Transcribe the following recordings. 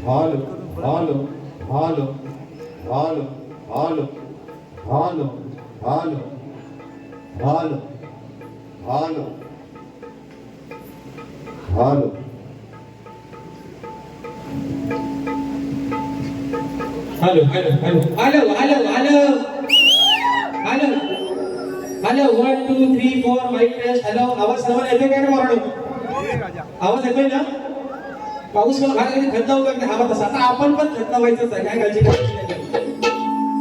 Hello hello hello hello hello hello hello hello hello hello hello hello hello hello hello hello hello hello 1 2 3 4 mike test. Hello, आवाज सर्वांना येतोय का मराठो? आवाज येतोय ना? पाऊस पण बाहेर गेली थंड वगैरे हवा तसा. आता आपण पण थंड व्हायचंच आहे, काय काळजी करायची नाही.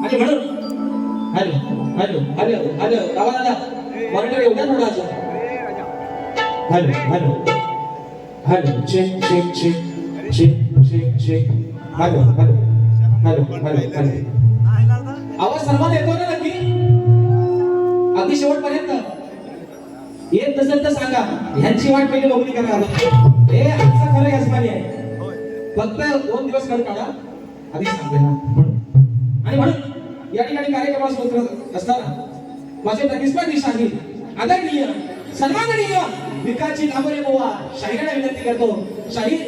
आणि म्हणून हॅलो हॅलो हॅलो हॅलो आवाज आला मराठो एवढा थोडा असेल. Hello hello hello check check check check check check hello hello hello hello hello आवाज सर्वांना येतो ना नक्की? अगदी शेवटपर्यंत येत नसेल तर सांगा. ह्यांची वाट पहिली बघून करा. हे आजचं खरं यजमानी आहे. फक्त 2 दिवस काढ काढा आधी सांगते ना. आणि म्हणून या ठिकाणी कार्यक्रमास होत असताना माझे प्रतिस्पर्धी शाहीर आदरणीय सन्माननीय विकासची नामरे बोवा शाहिराला विनंती करतो. शाहीर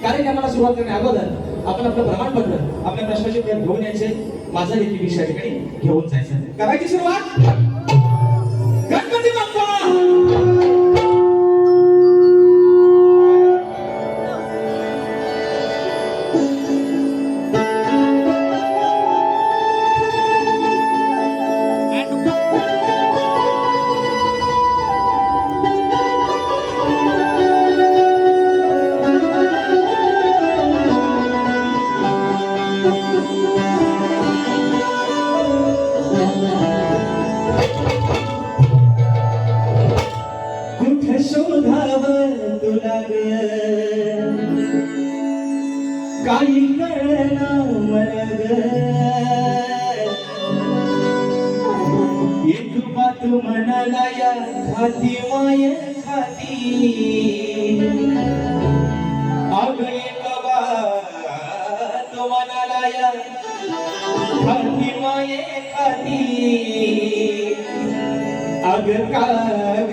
कार्यक्रमाला सुरुवात करण्या अगोदर आपण आपलं प्रमाणपत्र आपल्या प्रश्नाचे उत्तर घेऊन यायचे. माझा देखील विषय ठिकाणी घेऊन जायचं. करायची सुरुवात. गणपती बाप्पा काही कळना मला ग. एक बात म्हणाला या खाती माय खाती. अग एक बात म्हणाला या खाती माय खाती. अग काग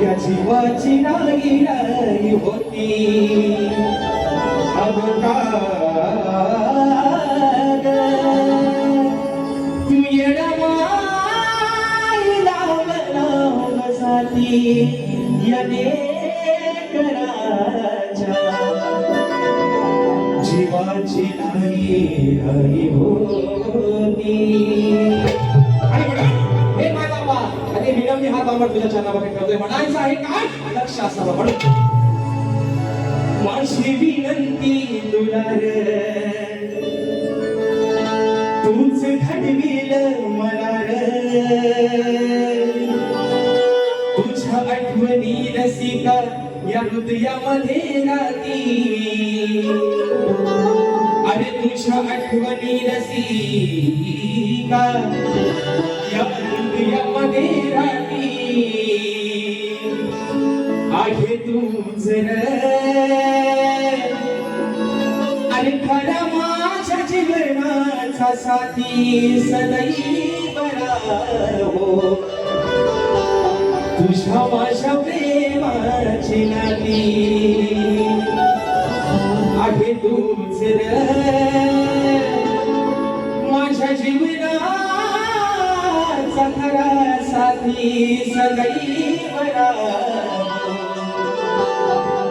या जीवाची नाही राही होती. अब तू येडमाई लावसाठी यने कराच्या जीवाची नाही राही होती. विनम्र हात आंबट तुझ्या चरणावर ठेवतोय. म्हणायचं आहे काय? लक्ष असावं. म्हणून माझी विनंती तुला रे, तूच घडविल मला रे. तुझ्या आठवणी रसिका या हृदयामध्ये राहती. अरे तुझ्या आठवणी रसिका या हृदयामध्ये राहती. आहे तूच अरे खरा माझ्या जीवनाचा साथी सदैव राहो. तुझ्या माझ्या प्रेमाची नाती आहे तूच माझ्या जीवनाचा खरा साथी सदैव राहो.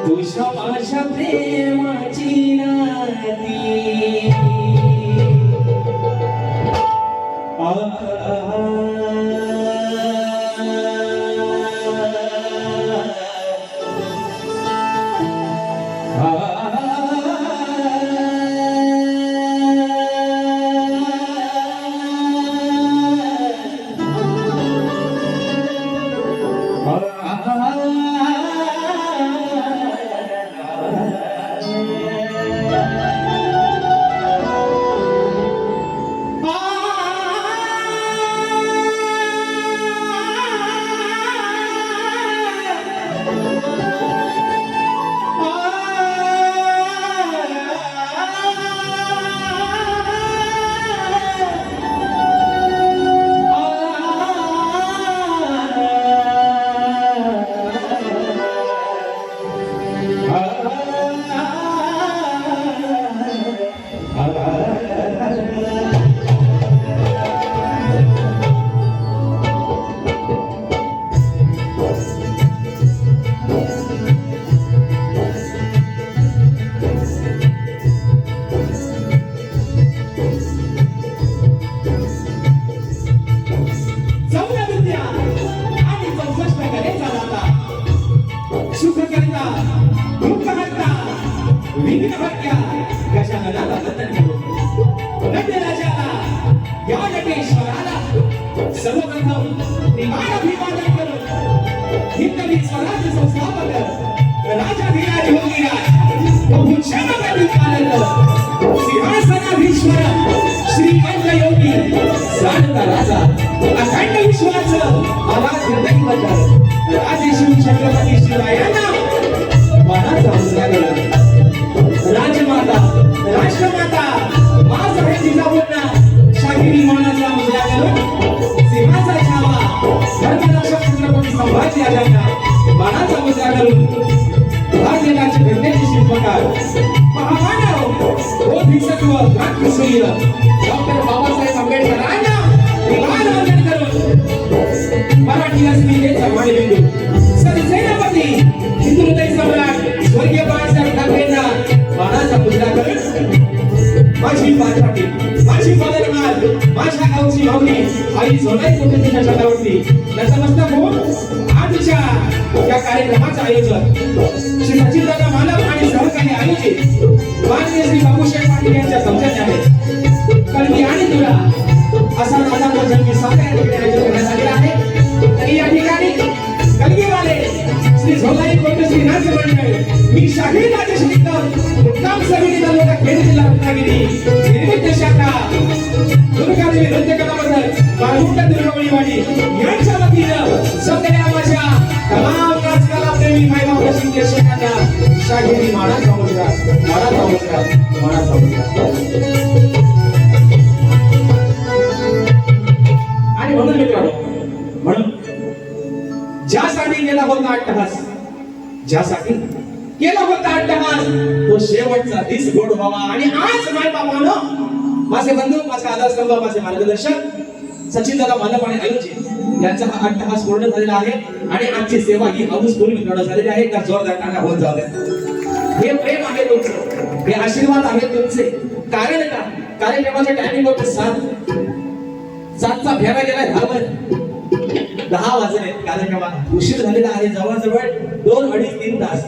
तुझ्या माझ्या प्रेमाची नाती. विघ्नहर्त्या गजाननाला वंदन करू. नटराजाला या नटेश्वराला सर्वप्रथम निवार अभिवादन करू. हिंदवी स्वराज्य संस्थापक राजाधिराज योगीराज प्रभू क्षमकरी पालक सिंहासनाधीश्वर श्रीमंत योगी जाणता राजा अखंड विश्वाचं आराध्य दैवत राजेश्री छत्रपती शिवरायांना मानाचा मुजरा केला. राजमाता राष्ट्रमाता मा सगळ्या जिजाऊंना शाहिरी मानाचा मुजरा करून सिंहाचा छावा धर्मरक्षक छत्रपती संभाजी राजांना मानाचा मुजरा करून भारतीय राज्य घटनेचे शिल्पकार महामानव बोधिसत्व क्रांतिसूर्य डॉक्टर बाबासाहेब आंबेडकरांना विमान वंदन करून मराठी अस्मितेचा मानबिंदू सरसेनापती हिंदुहृदय सम्राट स्वर्गीय बाळासाहेब ठाकरेंना मानाचा मुजरा करून माझी पाठपाटी माझी पदरमाल माझ्या गावची माऊली आई सोनाई कुटुंबाच्या छतावरती नतमस्तक होऊन आजच्या या कार्यक्रमाचं आयोजन श्री सचिनदादा मालक आणि सहकारी आयोजित माननीय श्री बाबूसाहेब पाटील यांच्या सौजन्य आहे. कलगी आणि तुला असा माझा जन्मी साखर या ठिकाणी आयोजन करण्यात आलेला आहे. तरी या ठिकाणी कलगीवाले श्री झोलाई कोटे श्री नाच मंडळ मी शाहीर राजश्रीत मुक्काम समिती तालुका खेड जिल्हा रत्नागिरी निर्मित शाखा दुर्गादेवी नृत्य कलामंडळ मालुंड दुर्गवळीवाडी यांच्या वतीनं सगळ्या माझ्या तमाम नाचकला प्रेमी मायबाप रसिक प्रेक्षकांना शाहिरी मानाचा मुजरा मानाचा मुजरा मानाचा मुजरा. आणि म्हणून मित्रांनो म्हणून ज्यासाठी केला होता अट्टहास ज्यासाठी केला होता अट्टहास तो शेवटचा दिस गोड व्हावा. आणि आज माय बापानं माझे बंधू माझे आधारस्तंभ माझे मार्गदर्शक सचिनदादा मालक आणि आयोजित यांचा हा अट्टहास पूर्ण झालेला आहे. आणि आजची सेवा ही अभूतपूर्व मित्रांनो झालेली आहे. का जोरदार टाळ्या होऊन जाऊ द्या. हे प्रेम आहे तुमचं हे आशीर्वाद आहे तुमचे. कारण का कार्यक्रमाच्या टायमिंग होते 7चा फेरा गेलाय 10 वाजले. कार्यक्रमात उशीर झालेला आहे जवळजवळ 2-2.5-3 तास.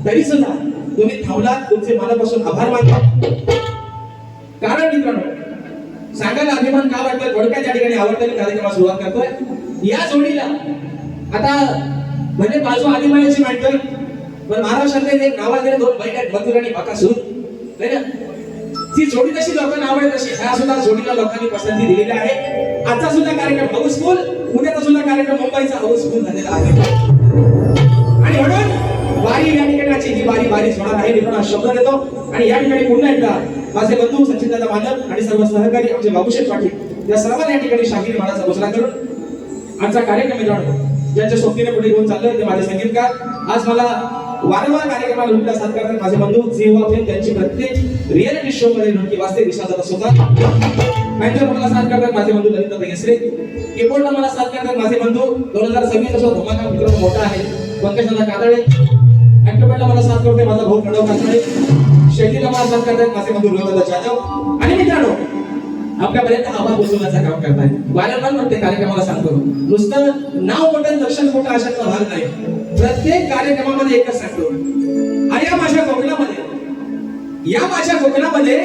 तरी सुद्धा तुम्ही थांबलात तुमचे मनापासून आभार मानतो. कारण मित्रांनो सांगायला अभिमान का वाटतं थोडक्यात या ठिकाणी आवडत्या कार्यक्रमाला सुरुवात करतोय. या जोडीला आता म्हणजे बाजू आदिमायाची मांडतोय पण महाराष्ट्रातले एक नावाजलेले 2 बैल आहेत मथुर आणि बकासूर नाही ना. ती जोडी तशी लोकांना आवडत तशी ह्या सुद्धा जोडीला लोकांनी पसंती दिलेली आहे. आजचा सुद्धा कार्यक्रम हाऊसफुल उद्याचा सुद्धा कार्यक्रम मुंबईचा हाऊसफुल झालेला आहे. आणि म्हणून वारी या ठिकाणाची ही वारी होणार आहे. मित्रांनो शब्द देतो आणि या ठिकाणी पुन्हा एकदा माझे बंधू सचिनदादा मालक आणि सर्व सहकारी आमचे बाबूसाहेब पाटील या सर्वांना या ठिकाणी शाहीर मानाचा मुजरा करून आजचा कार्यक्रम मित्रांनो ज्यांच्या सोबतीने पुढे घेऊन चाललोय ते माझे संगीतकार. आज मला वारंवार कार्यक्रमाला लुटला साथ करतात माझे बंधू जीवा फेम त्यांची प्रत्येक रियालिटी शो मध्ये लुटकी वाजते विशालदादा स्वतः. मॅनेजर मला साथ करतात माझे बंधू ललिता बेगसरे. कीबोर्डला मला साथ करतात माझे बंधू 2026 असा धमाका मित्रांनो मोठा आहे पंकजदादा कादळे. ऍक्टरला मला साथ करते माझा भाऊ प्रणव कादळे. शेतीला मला साथ करतात माझे बंधू रोहिदादा जाधव. आणि मित्रांनो आपल्यापर्यंत आवाज पोहोचवण्याचं काम करताय. वारंवार म्हणते कार्यक्रमाला सांगतो नुसतं नाव मोठं दर्शन मोठं अशातला भाग नाही. प्रत्येक कार्यक्रमामध्ये एकच सांगतो आणि या माझ्या कोकणामध्ये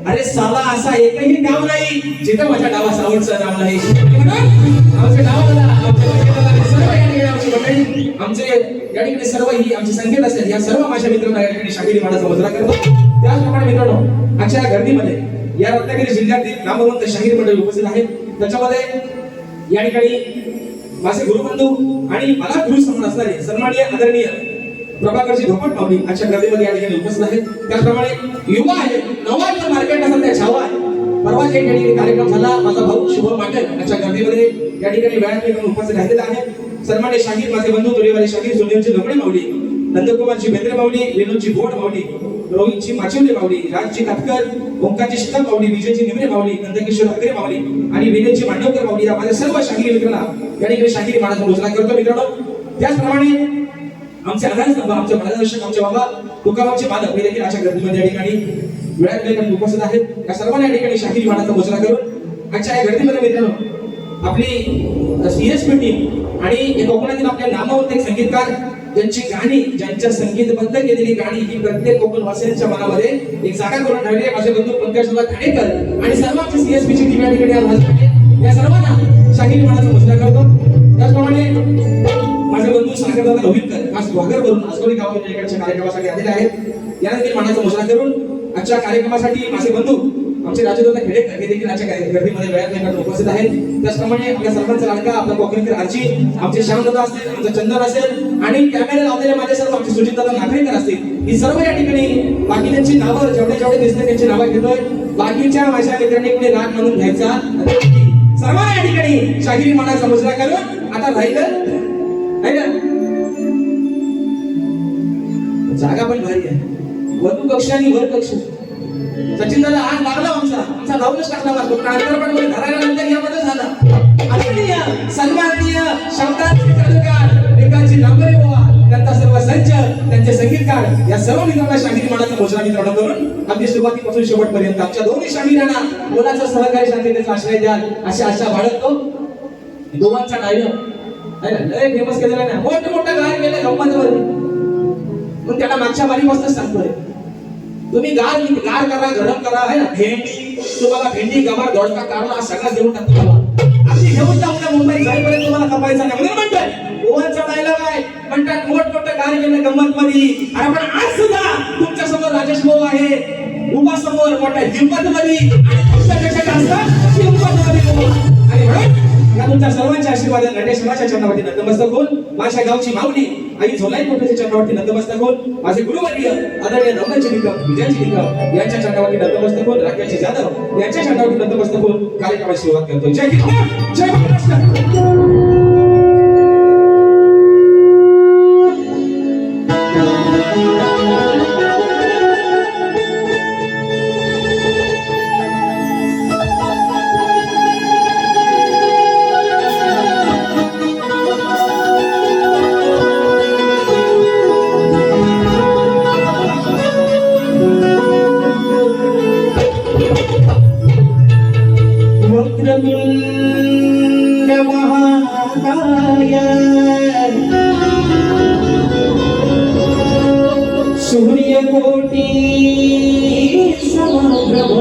अरे साला असा एकही गाव नाही जिथं माझ्या गावास आवडचं नाव नाही. आमच्या गावाला सर्व या ठिकाणी आमची मंडळी आमचे या ठिकाणी सर्व ही आमची संकेत असेल या सर्व माझ्या मित्रांना या ठिकाणी शाहिरी मानाचा मुजरा करतो. त्याचप्रमाणे मित्रांनो आजच्या गर्दीमध्ये या रत्नागिरी जिल्ह्यातील नामवंत शाहीर मंडळी उपस्थित आहेत. त्याच्यामध्ये या ठिकाणी माझे गुरुबंधू आणि मला गुरु समान असणारे सन्माननीय आदरणीय प्रभाकरजी धोपट माऊली आजच्या गर्दीमध्ये या ठिकाणी उपस्थित आहेत. त्याचप्रमाणे युवा आहे नवा युवा मार्केटला सध्या छावा आहे. परवाच एक ठिकाणी कार्यक्रम झाला माझा भाऊ शुभम पाटील आजच्या गर्दीमध्ये या ठिकाणी वेळात उपस्थित राहिलेला आहे. सन्माननीय शाहीर माझे बंधू तुरेवाले शाहीर सुनीलजी लोकडे माऊली नंदकुमारजी बेंद्रे माऊली विनोदजी गोड माऊली रोहितजी माचिवले माऊली राजजी कातकर ओंकारजी शीतल माऊली विजयजी निमरे माऊली नंदकिशोर अग्रे माऊली आणि विनयजी मांडवकर माऊली या माझ्या सर्व शाहिरी मित्रांना या ठिकाणी शाहिरी मानाचा मुजरा करतो. मित्रांनो त्याचप्रमाणे आमचे आधारस्तंभ आमचे मार्गदर्शक आमचे बाबा तुकारामचे मालक हे देखील अशा गर्दीमध्ये या ठिकाणी वेळात उपस्थित आहेत. या सर्वांना या ठिकाणी शाहिरी मानाचा मुजरा करून आजच्या या गर्दीमध्ये मित्रांनो आपली सीएसपी टीम आणि कोकणातील आपल्या नामवंत एक संगीतकार यांची गाणी, ज्यांच्या संगीतबद्ध केलेली गाणी ही प्रत्येक कोकण वासियांच्या मनामध्ये एक जागा करून ठेवली आहे. माझे बंधू पंकजदादा ठाणेकर आणि सर्वांची सीएसपीची टीम या ठिकाणी आज हजर आहे. या सर्वांना शाहीर मानाचा मुजरा करतो. त्याचप्रमाणे माझे बंधू सागरदादा लोहितकर खास वाघर करून आसोली गावातून इकडच्या कार्यक्रमासाठी आलेले आहेत. यांना देखील मानाचा मुजरा करून आजच्या कार्यक्रमासाठी माझे बंधू आमचे राजदादा खेडेकर हे देखील आजच्या गर्दीमध्ये वेळात वेळात उपस्थित आहेत. त्याचप्रमाणे आपल्या सर्वांचा लाडका आपला कोकणकर आजी, आमचे श्यामदादा असतील, आमचं चंदन असेल आणि कॅमेरा लावलेले माझे सर्व आमचे सुजितदादा नागरेकर असतील. ही सर्व या ठिकाणी बाकी त्यांची नावं जेवढे जेवढे दिसते त्यांची नावं घेतोय. बाकीच्या माझ्या मित्रांनी कोणी राग म्हणून घ्यायचा सर्वांना या ठिकाणी शाहिरी मानाचा मुजरा करून आता राहिलं आहे ना, जागा पण भारी आहे. वधू कक्ष आणि वर कक्ष. सचिन दादा आज लागला आमचा लावूनच टाकला मार्ग पण अंतर पण कोणी धरायला नंतर यामध्ये झाला. आदरणीय सन्माननीय शब्दांचे जादूगार एकाची नांबरे बोवा त्यांचा सर्व संच, त्यांचे संगीतकार या सर्व मित्रांना शाहिरी मानाचा मुजरा मित्रांना करून अगदी सुरुवातीपासून शेवटपर्यंत आमच्या दोन्ही शाहिरांना मुलाचा सहकारी शांततेचा आश्रय द्याल अशी आशा बाळगतो. दोघांचा डायलॉग लय फेमस केलेला नाही, मोठं गायन केलं गंमतमध्ये. मग त्याला मागच्या बारीपासूनच सांगतोय तुम्ही गार करा, गरम करा आहे ना. भेंडी तुम्हाला भेंडी, गवार, दोडका, कारला हा सगळा देऊन टाकतो मला. आम्ही घेऊन जाऊ ना मुंबई जाईपर्यंत तुम्हाला खपायचा नाही म्हणून म्हणतोय. ओव्हनचा डायलॉग आहे म्हणतात मोठं गार केलं गंमत मध्ये. आणि आपण आज सुद्धा तुमच्या समोर राजेश भाऊ आहे उभा समोर मोठ्या हिंमत मध्ये आणि तुमच्यापेक्षा जास्त हिंमत मध्ये आणि म्हणून या तुमच्या सर्वांच्या आशीर्वादाने नटेश्वराच्या चरणावरती नतमस्तक होऊन माझ्या गावची माऊली आई झोलाई मोठ्याच्या चरणावरती नतमस्तक होऊन माझे गुरुवर्य आदरणीय नवनाथजी निकम, विजयजी निकम यांच्या चरणावरती नतमस्तक होऊन राकेशजी जाधव यांच्या चरणावरती नतमस्तक होऊन कार्यक्रमाची सुरुवात करतो. जय हिंद, जय महाराष्ट्र. वक्रतुंड महाकाय सूर्यकोटि समप्रभ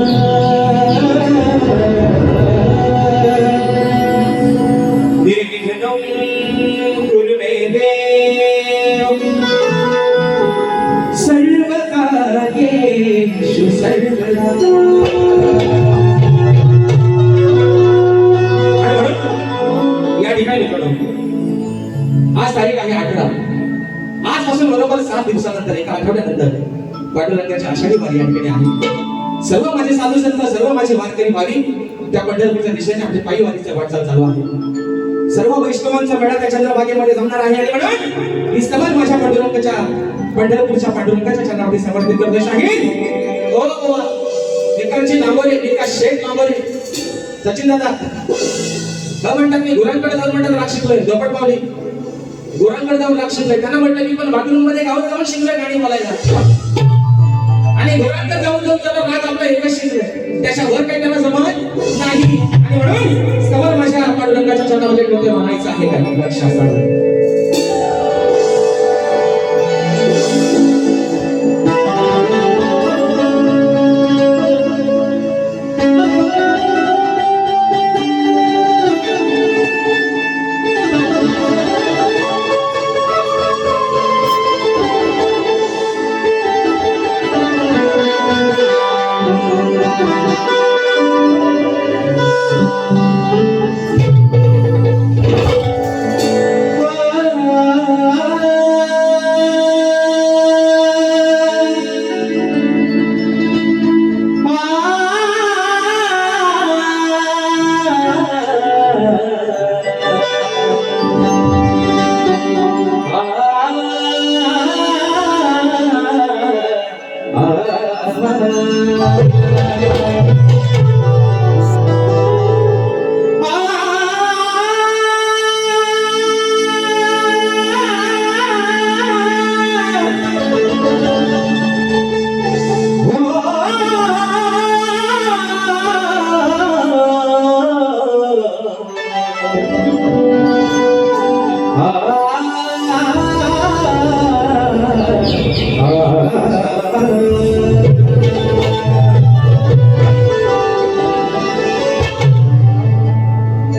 निर्विघ्नं कुरु मे देव सर्वकार्येषु सर्वदा. आज तारीख आहे 18. आजपासून बरोबर 7 दिवसानंतर एका आठवड्यानंतर पांडुरंगाची आषाढी वारी या ठिकाणी आहे. सर्व माझे साधू संत, सर्व माझे वारकरी भावी त्या पंढरपूरच्या दिशेने आपली पायी वारीची वाटचाल चालू आहे. सर्व वैष्णवांचा मेळा त्या चंद्रभागेमध्ये जमणार आहे आणि म्हणून ही स्तवन माझ्या पंढरपूरच्या पांडुरंगाच्या चरणावरती समर्पित करतो. शाहीर ओ एकाची नांबोरे, एका शेठ नांबोरे. सचिन दादा म्हणतात मी गुरांकडे जाऊन म्हणतात राग शिकलोय, झोपट पावली गुरांकडे जाऊन राग शिकलोय. त्यांना म्हटलं मी पण बाथरूम मध्ये गावात जाऊन शिकलोय गाणी बोलायला. आणि गुरांकडे जाऊन त्याला राग आपला एकच शिकलोय, त्याच्यावर काही त्याला जमत नाही. आणि म्हणून स्तवन माझ्या पांडुरंगाच्या चरणामध्ये डोके म्हणायचं आहे का लक्षात.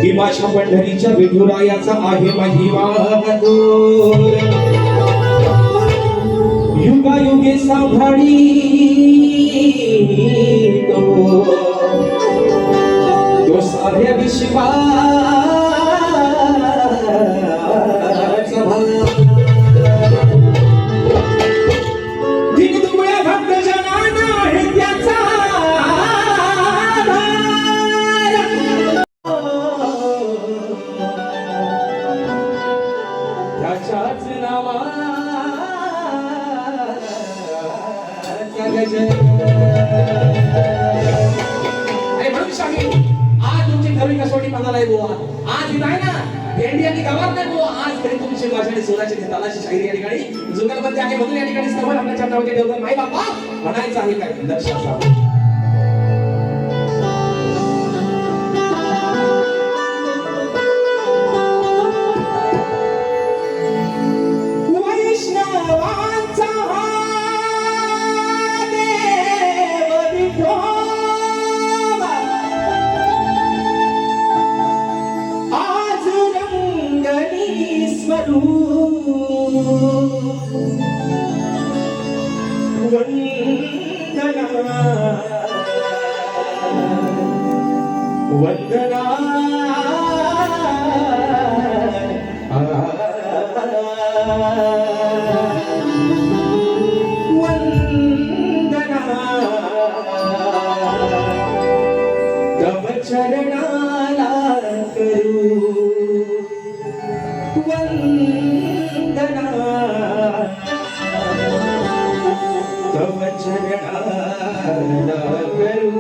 की माझ्या पंढरीच्या विठुरायाचा आहे महिमा गोर. युगायुगे सांभाळी तो साऱ्या विश्वाचा दिन दुबळ्या भक्त जनाना आहे त्याचा त्याच्याच नावाचा गजर. म्हणून शाही आज तुमची खरी कसोटी पणाला आहे बुवा. आज इथं आहे ना भेंडी आणि गावात नाही बुवा. आज तरी तुमची भाषाने सोनाची तालाची शाहिरी या ठिकाणी जुगलबंदी आहे म्हणून या ठिकाणी स्तवन आपल्या छात्रावरती ठेवतात. माई बाप्पा म्हणायचं आहे काय लक्षात ठेवा. वैष्णवांचा हा देव विठोबा आज रंगनी स्वरूप वंदना तव चरणाला करू वंदना तव चरणाला करू.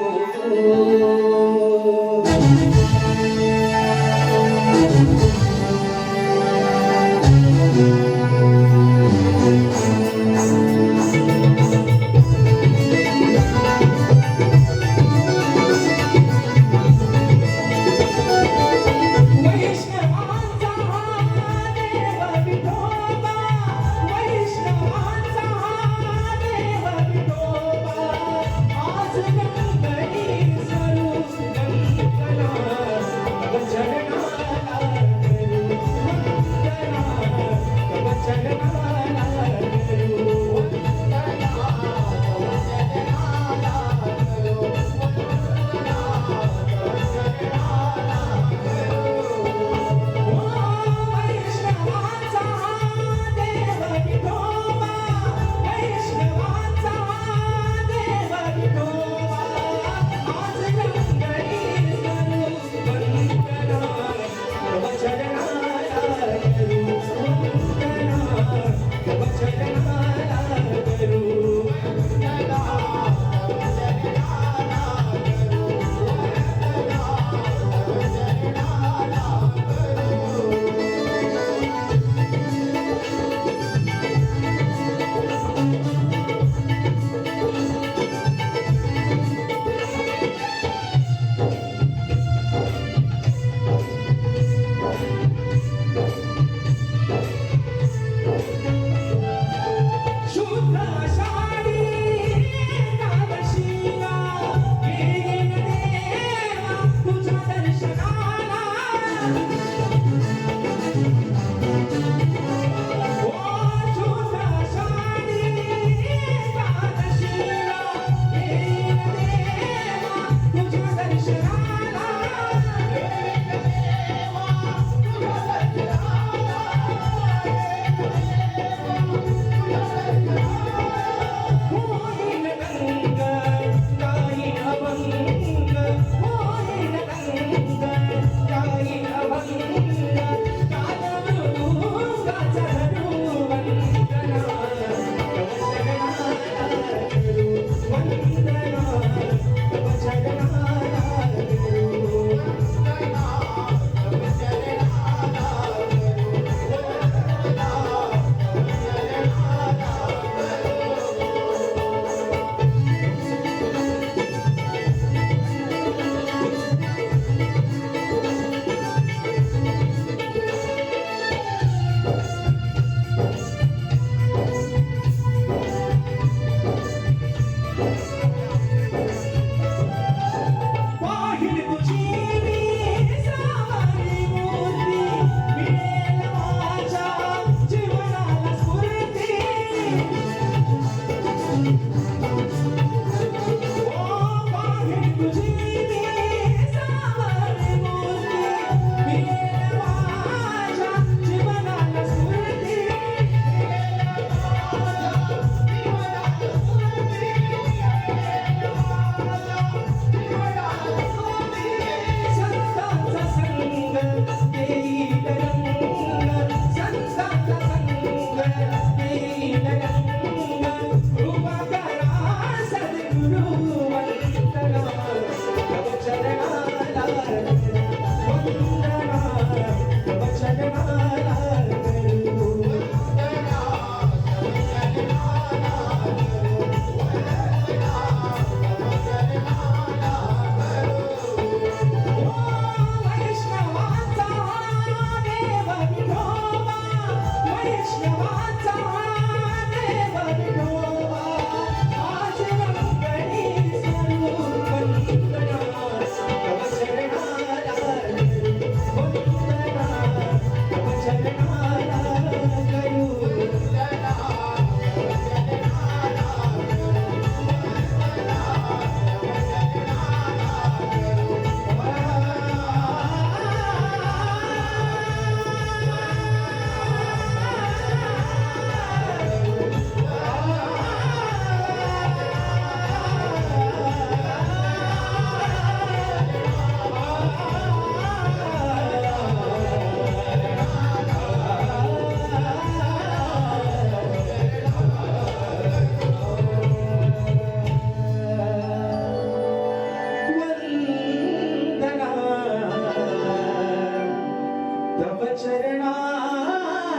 तव चरणाला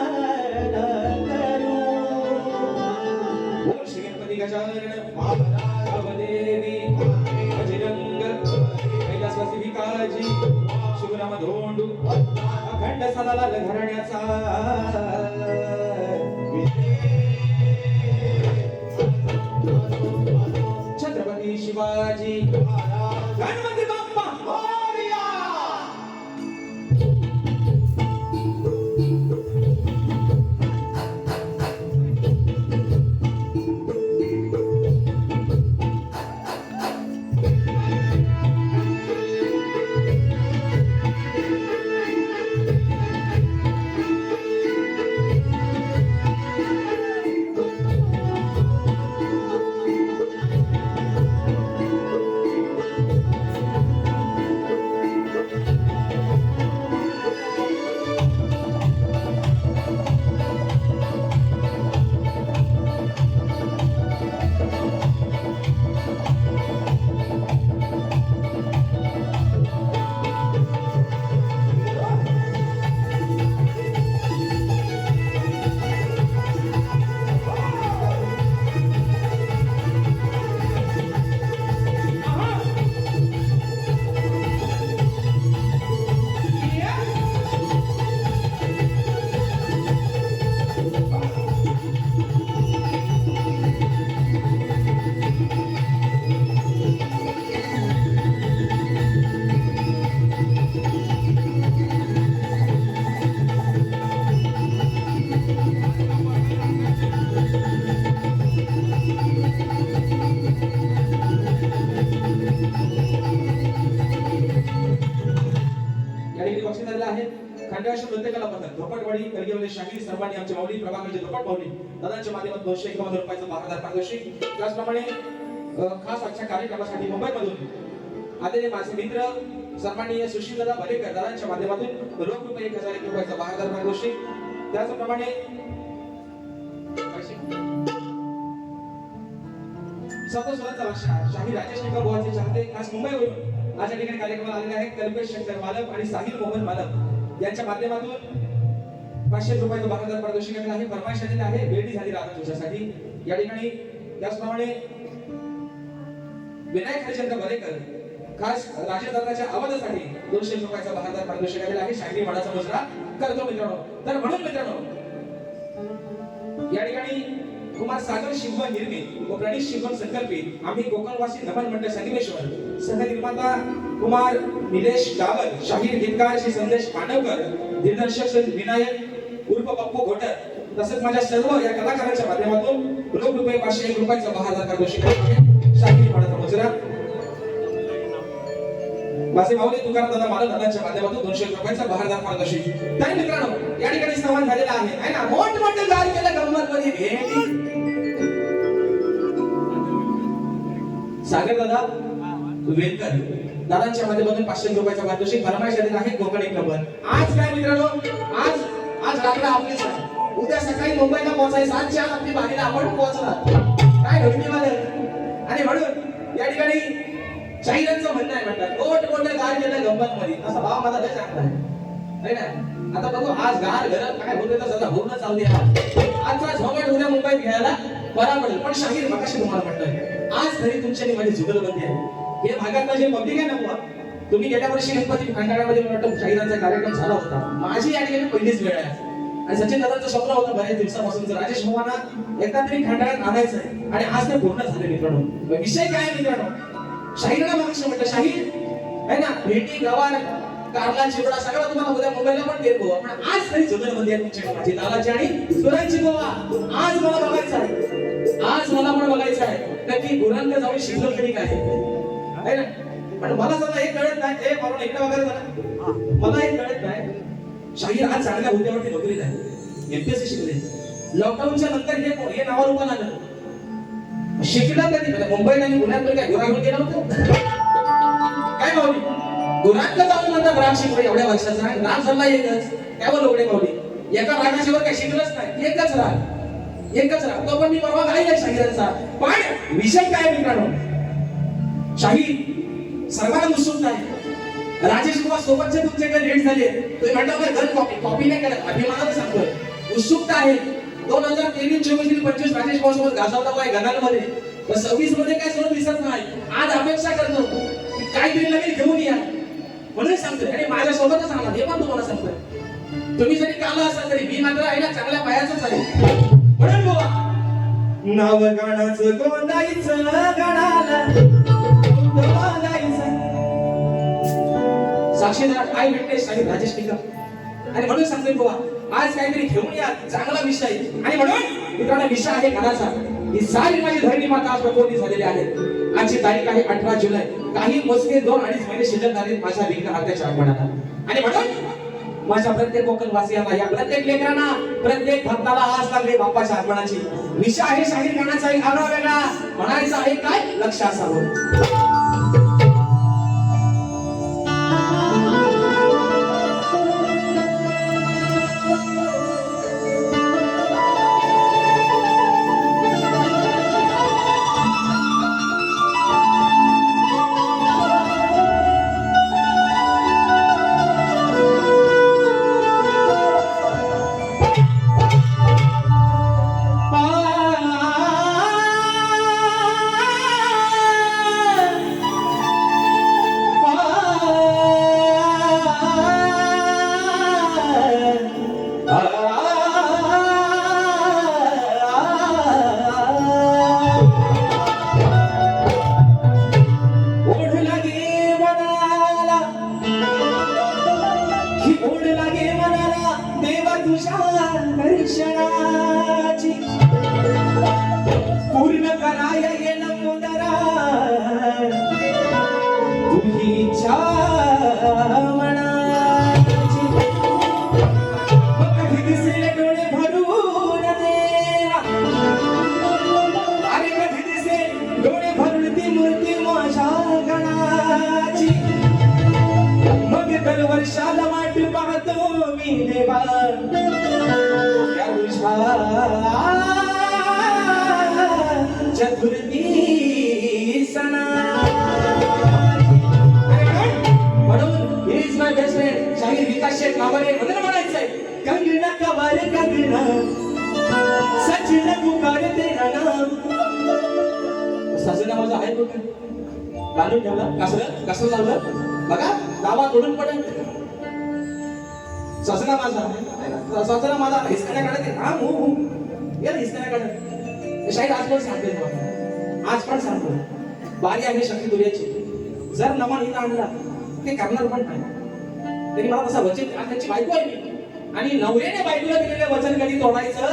करू. बोल श्री गणपती गजानन महादेवी बजरंग कैलासवासी भिकाजी शिवराम धोंडू अखंड सदालाल घराण्याचा छत्रपती शिवाजी गणपती बाप्पा मोरया. खंडाशी नृत्य कला पथक धोपटवाडी करगेवले शाहीर सर्वांनी आमचे माऊली प्रभाकरचे धोपट माऊली दादांच्या माध्यमातून 251 रुपयाचं 12,000 पारितोषिक. त्याचप्रमाणे खास आजच्या कार्यक्रमासाठी मुंबईमधून आलेले माझे मित्र सन्माननीय सुशीलदादा भलेकर दादांच्या माध्यमातून रोख रुपये 1,001 रुपयाचं 12,000 पारितोषिक. त्याचप्रमाणे सतोसरांचा बादशाह शाहीर राजेश निकम बुवाचे चाहते खास मुंबईवरून आज या ठिकाणी कार्यक्रमाला आलेले आहेत. कल्पेश शंकर मालक आणि साहिल मोहन मालक यांच्या माध्यमातून 500 रुपयाचं 12,000 पारितोषिक आहे. फरमाईश आलेली आहे भेटी झाली राहत तुझ्यासाठी या ठिकाणी. त्याचप्रमाणे विनायक हरिचंद्र बरेकर खास राजदादाच्या आवाजासाठी 200 रुपयाचं 12,000 पारितोषिक आलेलं आहे. शाहिरी मानाचा मुजरा करतो मित्रांनो. तर म्हणून मित्रांनो या ठिकाणी कुमार सागर शिवण निर्मित व प्रणीत शिवण संकल्पित आम्ही कोकणवासी नमन मंडळ संगमेश्वर सहनिर्माता कुमार निलेश गावल, शाहीर गीतकार श्री संदेश पांडवकर, दिग्दर्शक श्री विनायक उर्फ पप्पू घोटर तसेच माझ्या सर्व या कलाकारांच्या माध्यमातून रोख रुपये 501 रुपयाचं 12,000 पारितोषिक आहे. शाहीर मानाचा मुजरा माझे माऊली तुकाराम दादा मालक दादांच्या माध्यमातून 200 रुपयाचा 12,000 पारितोषिक. तर मित्रांनो या ठिकाणी सन्मान झालेला आहे ना. मोठमोठे गार केलं गंमतमध्ये भेटी सागर दादा वेलकर दादांच्या माध्यमातून 500 रुपयाचा पारितोषिक. फरमाईश आलेला आहे कोकण एक नंबर. आज काय मित्रांनो आज रात्र आपलीच आहे. उद्या सकाळी मुंबईला पोहोचायचं. आजच्या आपली बारीला आपण पोहोचणार काय घडली मला. आणि म्हणून या ठिकाणी शाहिरांचं म्हणणं आहे म्हणतात मोठमोठे गार केलं गंमतमध्ये. असा भाव माझा लय चांगला आहे ना. आता बघू आज गार घरात काय होते तर सगळं होऊन चालू आहे. आजचा झोमॅट उद्या मुंबईत घ्यायला बरा पडेल. पण शाहीर मगाशी तुम्हाला म्हटलं आज तरी तुमच्या माझी जुगलबंदी आहे. हे भागातलं जे पब्लिक आहे ना बुवा, तुम्ही गेल्या वर्षी गणपती खंडाळ्यामध्ये मला वाटतं शाहिरांचा कार्यक्रम झाला होता. माझी या ठिकाणी पहिलीच वेळ आहे. आणि सचिन दादांचं स्वप्न होतं बऱ्याच दिवसापासून राजेश भवाना एकदा तरी खंडाळ्यात आणायचं आहे. आणि आज ते पूर्ण झाले मित्रांनो. विषय काय मित्रांनो शाहिरांना मगाशी म्हटलं शाहीर आहे ना भेटी गवार कारला चिवडा सगळा तुम्हाला उद्या मुंबईला पण देत गोवा. पण आज तरी जुगलबंदी आहे तुमच्या माझी दादाची आणि सुरांची गोवा. आज मला बघायचं आहे. आज मला पण बघायचं आहे नक्की गुरांना जाऊन शिकलो तरी काय आहे ना. पण मला सुद्धा हे कळत नाही. हे म्हणून इकडे वगैरे मला हे कळत नाही. शाहीर आज चांगल्या हुद्द्यावरती नोकरीत आहे. एमपीएससी शिकले. लॉकडाऊनच्या नंतर हे नावावर उभं आलं. शिकला कधी मुंबईला आणि पुण्यात काय गुरांकडे गेला होता काय माऊली. गुरांकडे जाऊन नंतर राग शिकलो एवढ्या वर्षाचा. राग झाला एकच काय बोल एवढे माऊली. एका रागाशिवाय काही शिकलंच नाही. एकच राग तो पण मी परवा गायला शाहिरांचा. पण विषय काय मित्रांनो शाहीर सर्वांना उत्सुकता आहे. राजेश बुवा सोबतचे तुमचे काही लेट झाले तुम्ही म्हणता घर कॉपी नाही करत अभिमानानं सांगतोय उत्सुकता आहे 2023 24 आणि 25 राजेश बुवा सोबत गाजवता पाय गणालमध्ये पण 26 मध्ये काय सोडून दिसत नाही आज अपेक्षा करतो की काहीतरी नवीन घेऊन या म्हणून सांगतोय आणि माझ्या सोबतच आणा हे पण तुम्हाला सांगतोय तुम्ही जरी काला असाल तरी मी मात्र आहे ना चांगल्या पायाचंच आहे म्हणून बुवा नाव गाण्याचं गोंदायचं गाण्याला गोंदायचं साक्षीदार आय विटनेस आणि राजेश टिकम आणि म्हणून सांगतोय बुवा आज काहीतरी घेऊन या चांगला विषय आणि म्हणून मित्रांनो विषय आहे घराचा ही सारी माझी धरणी माता आज प्रबोधित झालेली आहे आजची तारीख आहे 18 जुलै काही मोजके 2-2.5 महिने शिल्लक झाले माझ्या विघ्न हाताच्या आगमनाला आणि म्हणून माझ्या प्रत्येक कोकणवासियांना या प्रत्येक लेकरांना प्रत्येक भक्ताला आज लागले बाप्पाच्या आगमनाची विषय आहे शाहीर गाण्याचा एक आगळा वेगळा म्हणायचा आहे काय लक्ष असावं पूर्ण कराय येणं मुदरा तुझी इच्छा मनाची कधी दिसेल डोळे भरून देवा अरे कधी दिसेल डोळे भरून ती मूर्ती माझ्या गणाची मग तर वर्षाला वाट पाहतो मी देवा चतुर्थी सणा म्हणून he is my best friend शाहीर विकास शेठ नावाने म्हणून म्हणायचंय कंगना कवार कंगना सचिन पुकारते रणा सजना माझा आहे कुठे बांधून ठेवला कसं लावलं बघा दावा तोडून पडेल सजना माझा हिसकाण्याकडे हा हो याला हिसकाण्याकडे शाहीर आज पण सांगतोय आज पण सांगतोय बारी आहे शक्ती तुर्याची जर नमान हिला आणला ते करणार पण नाही तरी मला तसा वचन त्याची बायको आहे मी आणि नवऱ्याने बायकोला दिलेलं वचन कधी तोडायचं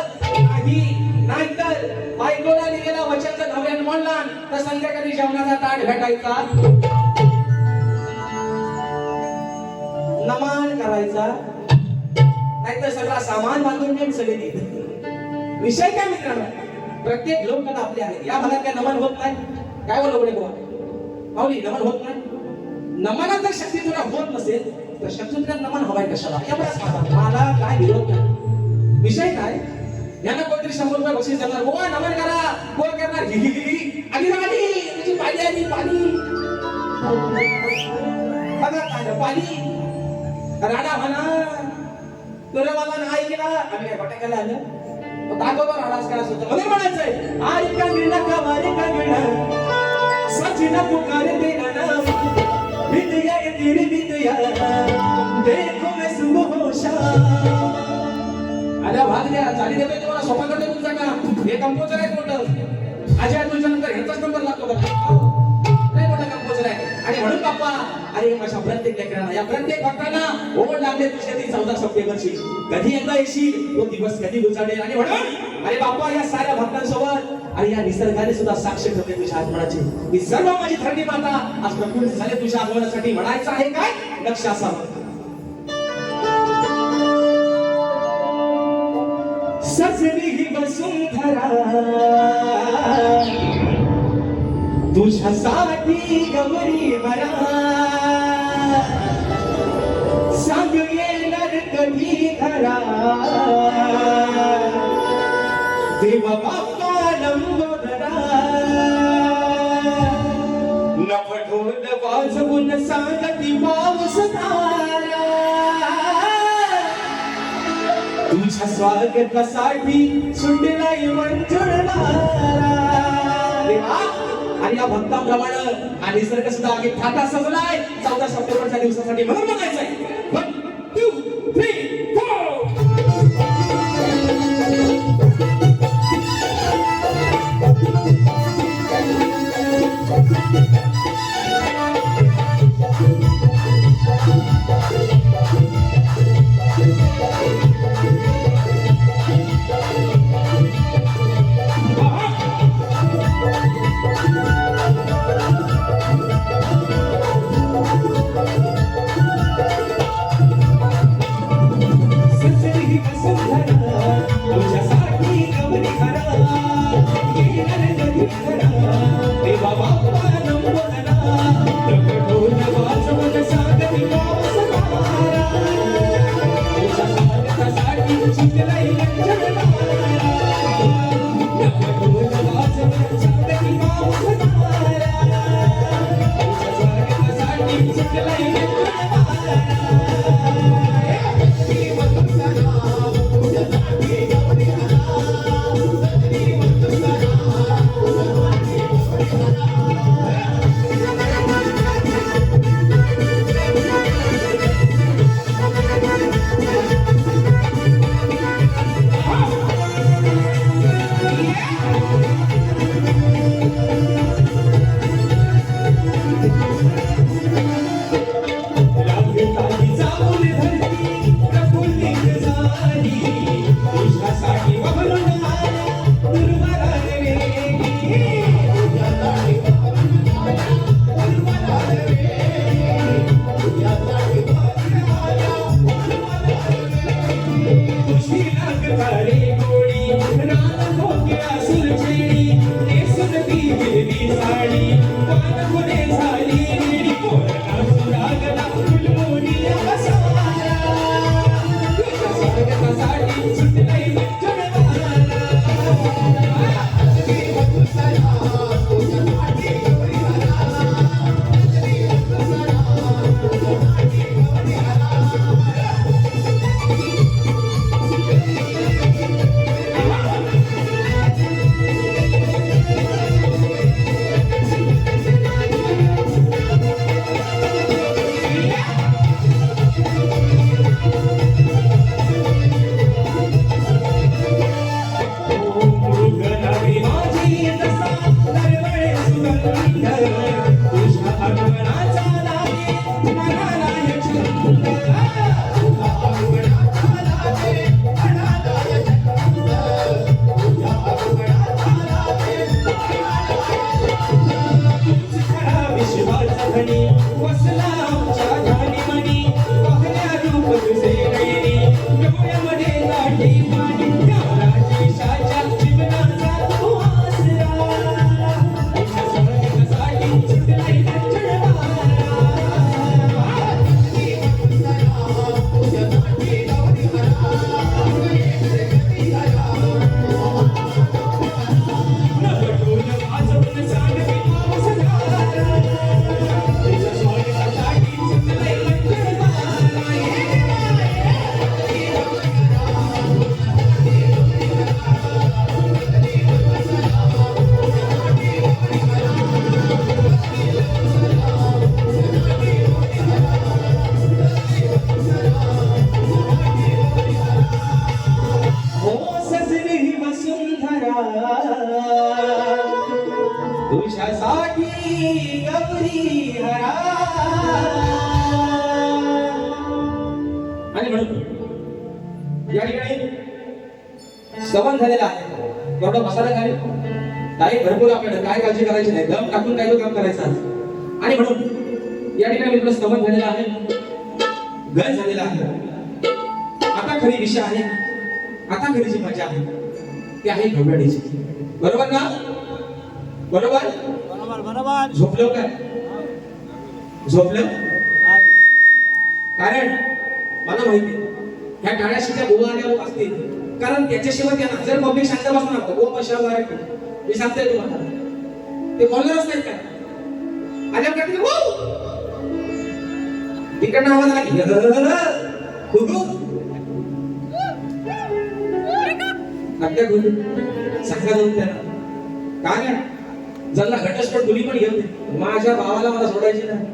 नाही तर बायकोला दिलेलं वचन जर नवऱ्याने म्हणला तर संध्याकाळी जेवणाचा ताट भेटायचा नमान करायचा नाहीतर सगळा सामान बांधून घेऊन सगळे विषय काय मित्रांनो प्रत्येक लोककला आपली आहे या भागात काय नमन होत नाही काय बोललो बडे बुवा पावली नमन होत नाही नमनात जर शक्ती तुला होत नसेल तर शक्ती तुला नमन हवाय कशाला एवढाच मला काय विरोध नाही विषय काय यांना कोणतरी 100 रुपये बक्षीस देणार बुवा नमन करा कोण करणार गिली आधी तुझी पाणी आली पाणी बघा काय पाणी राडा म्हणा तुला मला नाही केला आम्ही काय पटाकाला आलं दाखवतो राडाच करा सुद्धा मध्ये म्हणायचंय आई कंगना कवारे कंगना सचिन पुकारते रणा विद्या ये तेरी विद्या देखो मैं सुबह होशा आला भाग द्या चाली देतोय तुम्हाला सोपा करतोय तुमचा काम हे कंपोजर आहे मोठं अजय तुझ्या नंतर ह्याचाच नंबर लागतो का नाही मोठा कंपोजर आहे आणि म्हणून बाप्पा अरे माझ्या प्रत्येक लेकरांना या प्रत्येक भक्तांना ओढ लागले तुझ्या ती 14 सप्टेंबरची कधी एकदा येशील तो दिवस कधी गुजारेल आणि म्हणून अरे बाप्पा या साऱ्या भक्तांसोबत आणि या निसर्गाने सुद्धा साक्ष ठेवले तुझ्या आगमनाची ही सर्व माझी धरणी माता आज प्रकृती झाले तुझ्या आगमनासाठी म्हणायचं आहे काय लक्ष असावं सजली ही वसुंधरा तुझ्यासाठी गौरी बरा सांग येणार कधी घरा देव बाप्पा लंबोदरा नवढोल वाजवून सांगती पाऊस धारा तुझ्या स्वागतासाठी सुटलाय मंजुळवारा देवा. आणि या भक्ताप्रमाणे हा निसर्ग सुद्धा आगे ठाटा सजलाय 14 सप्टेंबरच्या दिवसासाठी म्हणून बघायचंय. 1 2 3 4 सजली वसुंधरा तुझ्यासाठी गवरी खरा येणार कधी खरा देवा बाप्पा नंबोधरा ढोल वाजवत सांगती पाऊस धारा तुझ्या स्वागतासाठी सुटलाय मंजुळवारा ढोल वाजवत सांगती पाऊस धारा तुझ्या स्वागतासाठी सुटलाय मंजुळवारा. तुझ्यासाठी गौरी हरा. आणि म्हणून या ठिकाणी स्तवन झालेला आहे. थोडं बसायला काय काही भरपूर आपल्याला काय काळजी करायची नाही, दम टाकून काही काम करायचं आहे. आणि म्हणून या ठिकाणी मित्र स्तवन झालेला आहे, गण झालेला आहे. आता खरी दिशा आहे, आता खरी जी मजा आहे ती आहे घोंगडीची. बरोबर ना? बरोबर बरोबर. झोपलो काय? झोपलं? कारण मला माहिती ह्या टाळ्याशीच्या गोवा आल्या असतील, कारण त्याच्याशिवाय त्यांना जर पब्लिक शांत बसणार गोवा पशावर मी सांगतोय तुम्हाला ते बोलणारच नाही काय. आल्या तिकडनं आवाज आला हुडू आपल्या गुरु सांगा जाऊन त्यांना काय नाही जल्ला घटस्फोट कुणी पण घेऊ दे माझ्या भावाला मला सोडायची नाही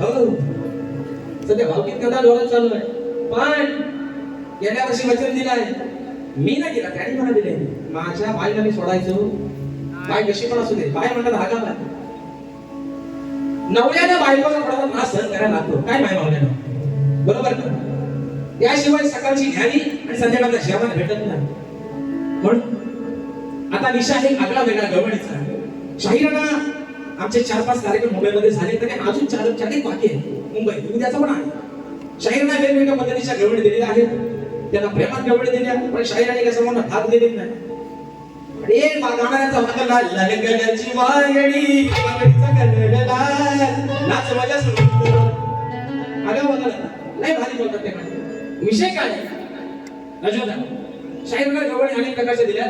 हो सध्या भावकीत कथा जोरात चालू आहे पण गेल्या वर्षी वचन दिलं आहे मी नाही दिला त्याने मला दिले माझ्या बाईला मी सोडायचो बाय कशी पण असू दे बाय म्हणतात हागा नवऱ्याने बायकोला थोडासा त्रास सहन करायला लागतो काय माय मावल्यानं बरोबर ना त्याशिवाय सकाळची न्यारी आणि संध्याकाळचा जेवण भेटत नाही म्हणून आता विषय आहे आगळा वेगळा गवळीचा शाहीराना आमचे 4-5 कार्यक्रम मुंबईमध्ये झाले तर अजून 4 बाकी आहे मुंबई उद्याचा पण आहे शाहीराना वेगवेगळ्या पद्धतीच्या गवळी दिलेल्या आहेत त्यांना प्रेमात गवळी दिल्या पण शाहीराने कसं म्हणून हात दिलेली नाही एक गाण्याचा वागला लगगल्याची वायडी वायडीचा गडगडला नाच मजा सुरू आलं बघा नाही भारी बोलतात ते विषय काय रजोदा शाहीराना गवळी अनेक प्रकारचे दिल्या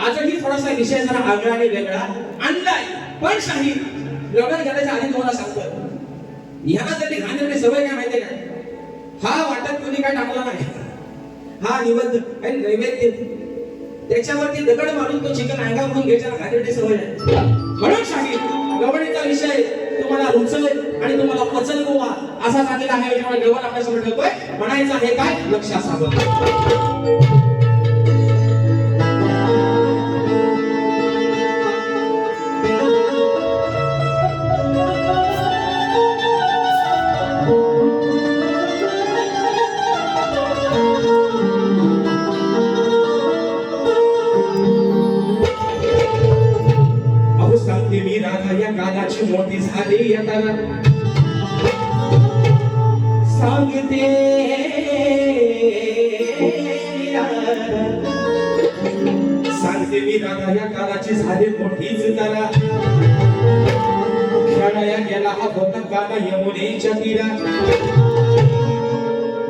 आजही थोडासा विषय जरा आगळा आणि वेगळा आणलाय पण शाही लग्न करायच्या आधी तुम्हाला सांगतो ह्याला तरी घाणेरडी सवय काय माहितीये का हा वाटत कोणी काय टाकला नाही हा निबंध आणि नैवेद्य त्याच्यावरती दगड मारून तो चिकन अंगावरून घ्यायच्या घाणेरडी सवय आहे म्हणून शाही गवळीचा विषय तुम्हाला रुचेल आणि तुम्हाला पचल गोवा असा सांगितला आहे त्यामुळे गवळ आपल्यासमोर ठेवतोय म्हणायचं आहे काय लक्ष असावं कानाची मोठी झाली आता सांगते सांगते मी राधा या कानाची झाली मोठीच तारा खेळाया गेला हा होता काना यमुनेच्या तीरा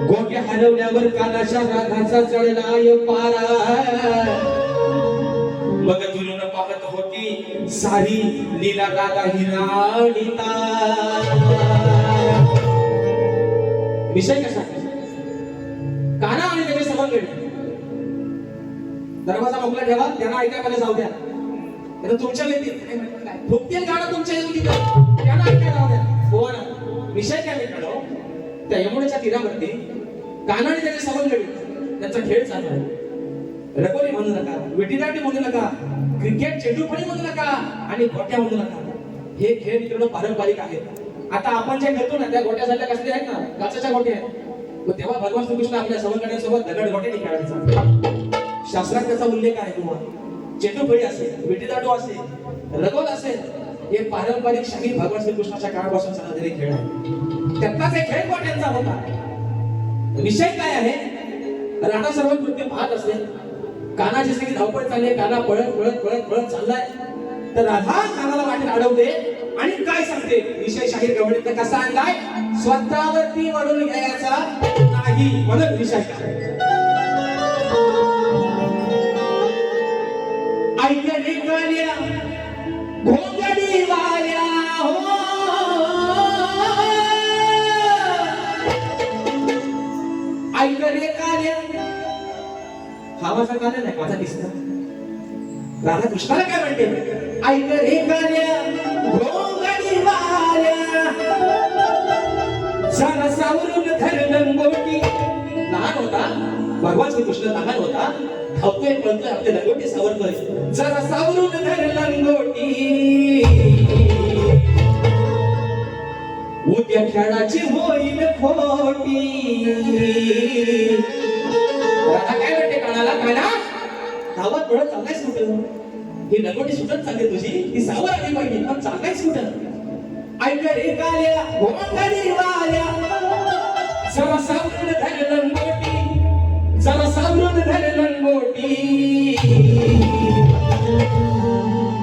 गोट्या हलवल्यावर कानाच्या राधाचा चढला पारा मग दुरून पाहत होती सारी लीला राधा हिराणीता विषय कसा काना आणि त्याचे संबंध दरवाजा मोकळा ठेवा त्यांना ऐकायला जाऊ द्या तर तुमच्या व्यक्ती फुकतील गाणं तुमच्या येऊन त्यांना ऐकायला जाऊ द्या हो ना विषय काय मिळतो त्या यमुनेच्या तीरावरती काना आणि त्याचे संबंध त्यांचा खेळ चालू आहे रगोली म्हणू नका विटीदांडी म्हणू नका क्रिकेट चेंडूफळी म्हणू नका आणि गोट्या म्हणू नका हे खेळ मित्रांनो पारंपरिक आहेत आता आपण जे खेळतो ना त्या गोट्यासारख्या कसले आहेत ना काचेच्या गोट्या आहेत तेव्हा भगवान श्रीकृष्ण आपल्या समकालीनसोबत दगड गोट्याने खेळायचा शास्त्रात त्याचा उल्लेख आहे किंवा चेंडूफळी असेल विटीदांडू असेल रगोल असेल हे पारंपरिक शाही भगवान श्रीकृष्णाच्या काळापासून चालणारे खेळ आहे त्यातलाच एक खेळ गोट्यांचा होता विषय काय आहे राणा सर्व कृत्य पाहत असेल कानाची सगळी धावपळ चालली काना पळत पळत पळत पळत चाललाय तर राधा कानाला वाटेत अडवते आणि काय सांगते विषय शाहीर गवळीत कसा आणलाय स्वतःवरती वळून घ्यायचा नाही म्हणत विषय ऐकले गाल्या घोंगडी वाल्या हो ऐकले गाल्या हा माझा गाणं नाही माझा दिसला राधा कृष्णाला काय म्हणते ऐक रे गाण्या घोंगडी वाल्या जरा सावरून धर लंगोटी लहान होता भगवान श्रीकृष्ण लहान होता धावतोय पळतोय आपले लंगोटी सावरतोय जरा सावरून धर लंगोटी उद्या खेळाची होईल खोटी राधा काय म्हणते कानाला काना धावत पळत चाललायस कुठं ही लगोटी सुटत चालली तुझी ती सावर आली पाहिजे पण चाललायस कुठं ऐक रे गाल्या घोंगडी वाल्या जरा सावरून धर लंगोटी जरा सावरून धर लंगोटी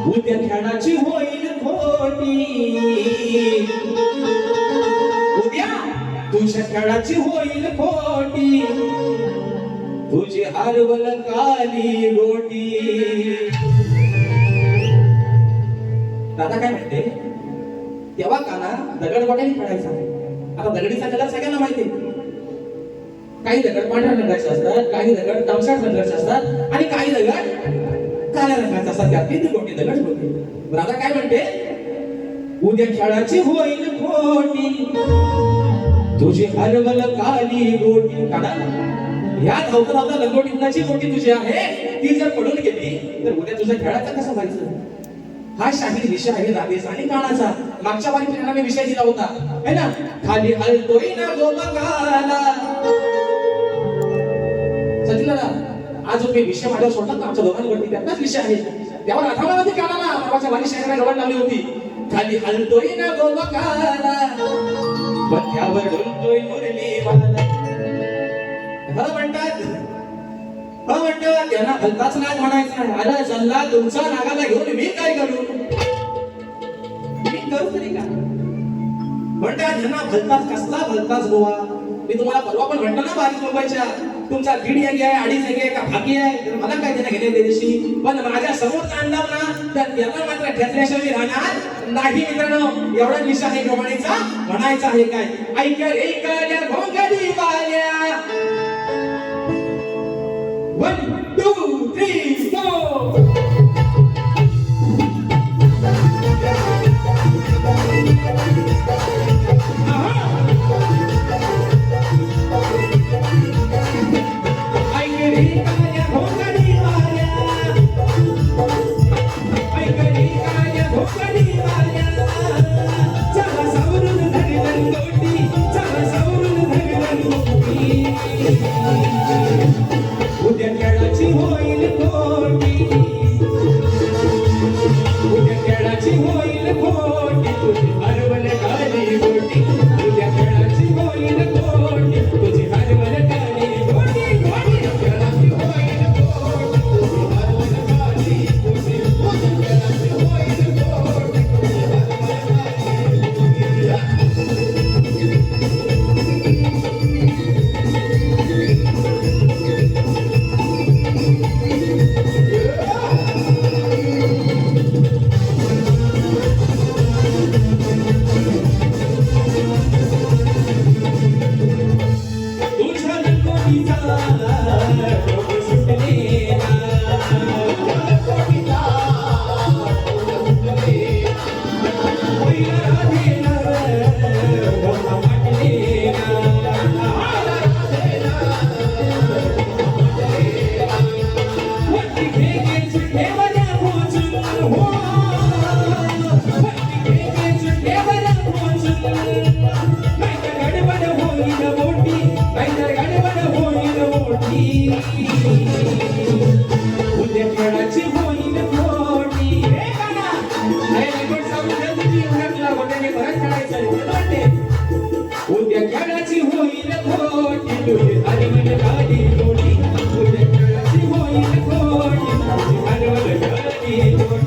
उद्या खेळाची होईल खोटी उद्या तुझ्या खेळाची होईल खोटी तुझी हरवल काली गोटी दादा काय म्हणते तेव्हा काना दगड गोट्याने खेळायचा आता दगडीचा कलर सगळ्यांना माहिती आहे. काही दगड पांढऱ्या रंगाचे असतात, काही दगड तांबसाट रंगाचे असतात आणि काही दगड काळ्या रंगाचे असतात. त्यात किती कोटी दगड होते. राधा काय म्हणते, उद्या खेळाची होईल खोटी, तुझी हरवल काली गोटी. काढा या धावता धावता लंगोटी कुणाची गोटी तुझी आहे, ती जर पडून गेली तर उद्या तुझ्या खेळाचा कसं व्हायचं. हा शाहीर विषय आहे राधेचा आणि कानाचा. मागच्या वारी त्यांना मी विषय दिला होता है ना, खाली हलतोय ना गोपकाला. सचिनला आज मी विषय माझ्यावर सोडला तर आमच्या दोघांवरती त्याचाच विषय आहे. तेव्हा राधामध्ये कानाला परवाच्या वारी शाहीराने गवड लावली होती. खाली हलतोय ना गोपकाला, पथ्यावर डोलतोय मुरलीवाला. म्हणतात त्यांना भलताच नाग म्हणायचा आहे. अरे सल्ला तुमचा नागाला घेऊन मी काय करू, मी करू तरी का. म्हणतात त्यांना भलताच कसला भलताच गोवा. मी तुम्हाला परवा पण म्हणतो ना बारीक मुंबईच्या, तुमचा दीड एगी आहे, अडीच एगी आहे का भागी आहे, तर मला काय त्यांना घेणे त्याच्याशी. पण माझ्या समोर आणला ना तर त्यांना मात्र ठेचल्याशिवाय राहणार नाही. मित्रांनो एवढा विषय आहे गवणीचा म्हणायचा आहे काय. ऐका रे काल्या भोंगडी वाल्या, 1 2 3 4. उद्या खेळाची होईल खोटी, उद्या खेळाची होईल खोटी, तुझी हरवल काली गोटी. उद्या खेळाची होईल खोटी, तुझी हरवल काली गोटी. खेळाची होईल खोटी, तुझी हरवल काली गोटी. खेळाची होईल खोटी, तुझी हरवल काली उद्या खेळाची होईल खोटी. उद्या खेळाची होईल खोटी, तुझी हरवल काली गोटी. उद्या खेळाची होईल खोटी, तुझी हरवल काली गोटी.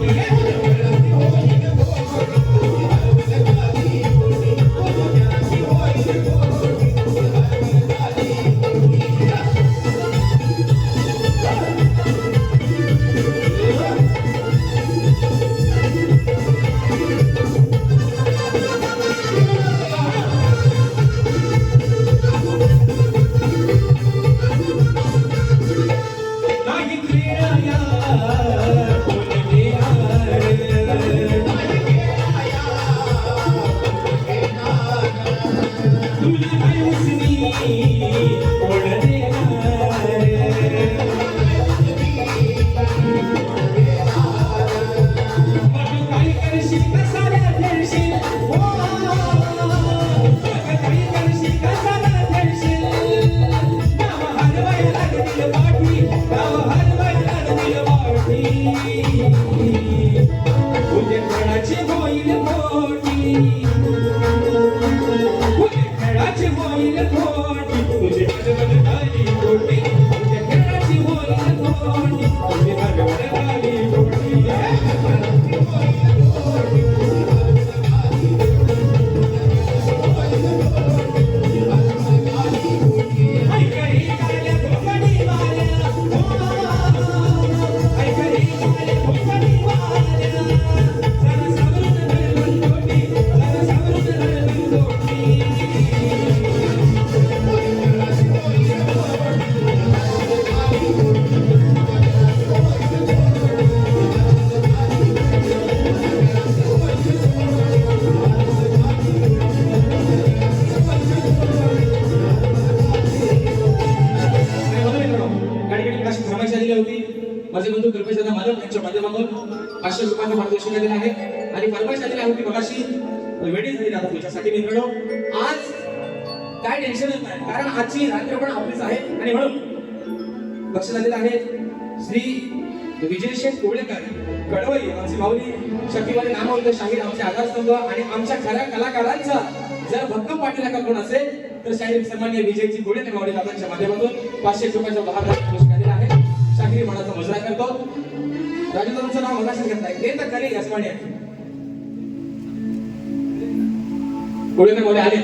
माझे बंधू कृपेशदादा मालक यांच्या माध्यमातून 500 रुपयांचं पारितोषिक दिलेलं आहे आणि फरमाईश आलेली आहे की मगाशी वेळी झाली आता तुझ्यासाठी मित्रांनो आज काय टेन्शनच नाही कारण आजची रात्र पण आपलीच आहे आणि म्हणून बक्षीस आलेलं आहे श्री विजयशेठ कोळेकर कडवई आमची माऊली शक्तीवाली नामवंत शाहीर आमचे आधारस्तंभ आणि आमच्या खऱ्या कलाकारांचा जर भक्कम पाठीला कोण असेल तर शाहीर सन्माननीय विजयजी कोळेकर माऊली दादांच्या माध्यमातून 500 रुपयाचा उपहार पुरस्कार दिला आहे शाहिरी मनाचा मुजरा करतो राजूदांचं नाव मगाशी घेतलंय ते तर खरी यजमानी आहे कोळेकर माऊली आले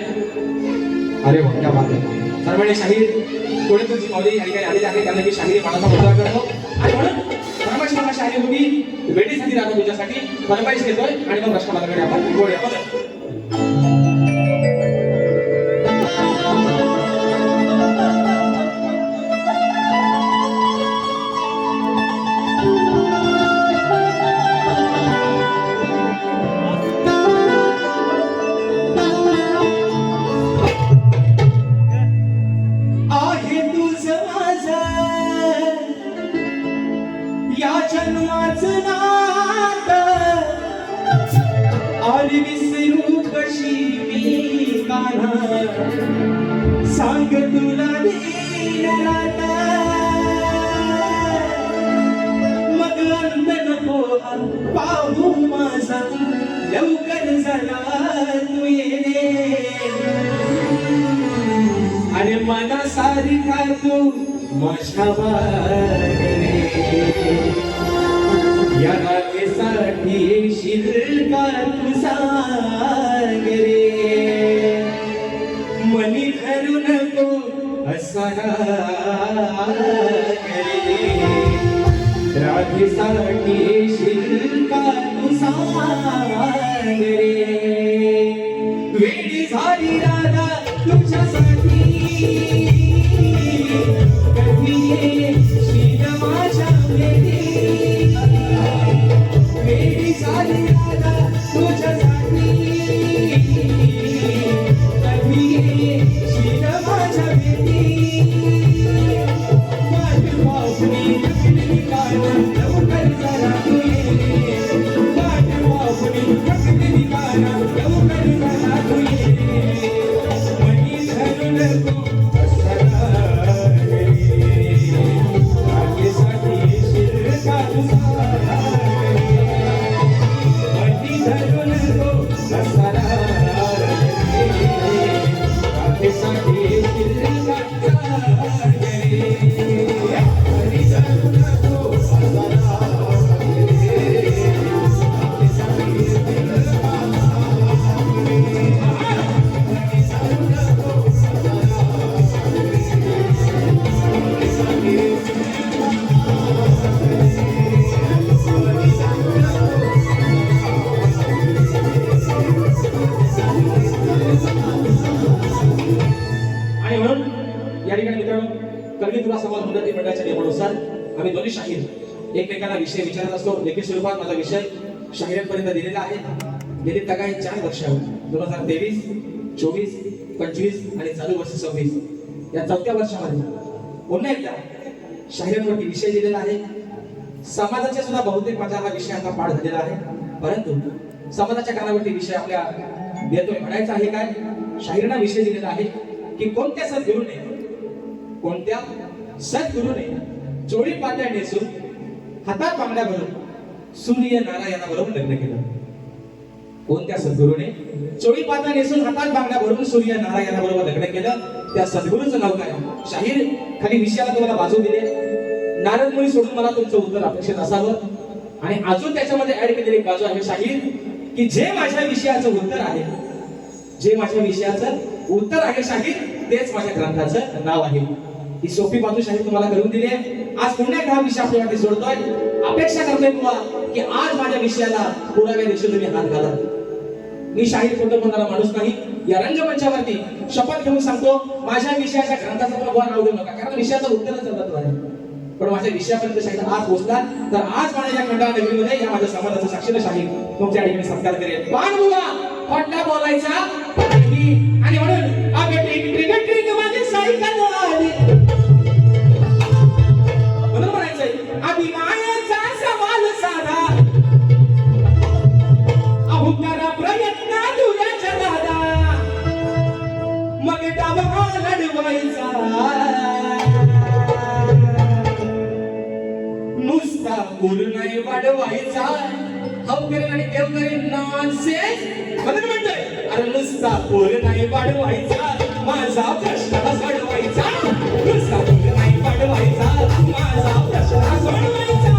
अरे वा क्या बात आहे सर्वांनी शाहीर कोळेकरची माऊली या ठिकाणी आलेली आहे त्यांना मी शाहिरी मनाचा मुजरा करतो आणि म्हणून फरमाईश मला शाहिरी होती वेळीसाठी राहतो तुझ्यासाठी फरमाईश घेतोय आणि मग राष्ट्रपतीकडे आपण बोलूया विसरू कशी मी कान्हा सांग तुला दिन राता मग अंत नको पाहू माझा लवकर झाला तू येणे आणि मनासारखा तू माझ्या वागणे या रात्रीसाठी येशील का तू सांग रे मनी धरू नको असा राग रे रात्रीसाठी येशील का तू सांग रे वेळी झाली राधा तुझ्यासाठी कधी येशील माझ्या वेळी वेळी झाली राधा तुझ्यासाठी कधी येशील माझ्या वेळी वाट पाहुणी रखडली काना लवकर जरा तू ये वाट पाहुणी रखडली काना लवकर जरा तू ये मनी धरू नको असा राग रे रागेसाठी येशील का तू आम्ही दोन्ही शाहीर एकमेकांना विषय विचारत असतो लेखी स्वरूपात माझा विषय शाहिरांपर्यंत दिलेला आहे गेली काही 4 वर्ष 2023, 24, 25 आणि चालू वर्ष 26 या 4थ्या वर्षामध्ये पुन्हा एकदा शाहिरांवरती विषय दिलेला आहे समाजाच्या सुद्धा बहुतेक माझा हा विषय आता पाठ झालेला आहे परंतु समाजाच्या कानावरती विषय आपल्या देतोय म्हणायचा आहे काय शाहिरांना विषय दिलेला आहे की कोणत्या सद्गुरूने चोळी पातळ नेसून हातात बांगड्या भरून सूर्य नारायणाबरोबर लग्न केलं कोणत्या सद्गुरूने चोळी पातळ नेसून हातात बांगड्या भरून सूर्य नारायणाबरोबर लग्न केलं त्या सद्गुरूचं नाव काय शाहीर खाली विषयाला तुम्हाला बाजू दिले नारद मुनी सोडून मला तुमचं उत्तर अपेक्षित असावं आणि अजून त्याच्यामध्ये ऍड केलेली एक बाजू आहे शाहीर की जे माझ्या विषयाचं उत्तर आहे शाहीर तेच माझ्या ग्रंथाचं नाव आहे ही सोपी बाजू शाहीर तुम्हाला करून दिली आहे आज पुन्हा एक हा विषय आपल्यासाठी जोडतोय अपेक्षा करतोय तुम्हाला की आज माझ्या विषयाला पुराव्या दिवशी तुम्ही हात घाला मी शाहीर खोटं बोलणारा माणूस नाही या रंगमंचावरती शपथ घेऊन सांगतो माझ्या विषयाच्या ग्रंथाचं तुम्हाला नाव देऊ नका कारण विषयाचं उत्तरच चालत आहे पण माझ्या विषयापर्यंत शाहीर आज पोहोचला तर आज माझ्या या खंडाळा नगरीमध्ये या माझ्या समाजाचं साक्षीदार शाहीर तुमच्या ठिकाणी सत्कार करेल पान बुवा खोटला बोलायचा आणि म्हणून ट्रिक माझी सायकल आली म्हणून म्हणायचंय अभिमान पूर नाही वाढवायचा हाव करेन आणि देव करेन नॉनसेन्स म्हणून म्हणतोय अरे नुसता पूर नाही वाढवायचा माझा प्रश्न सोडवायचा नुसता पूर नाही वाढवायचा माझा प्रश्न सोडवायचा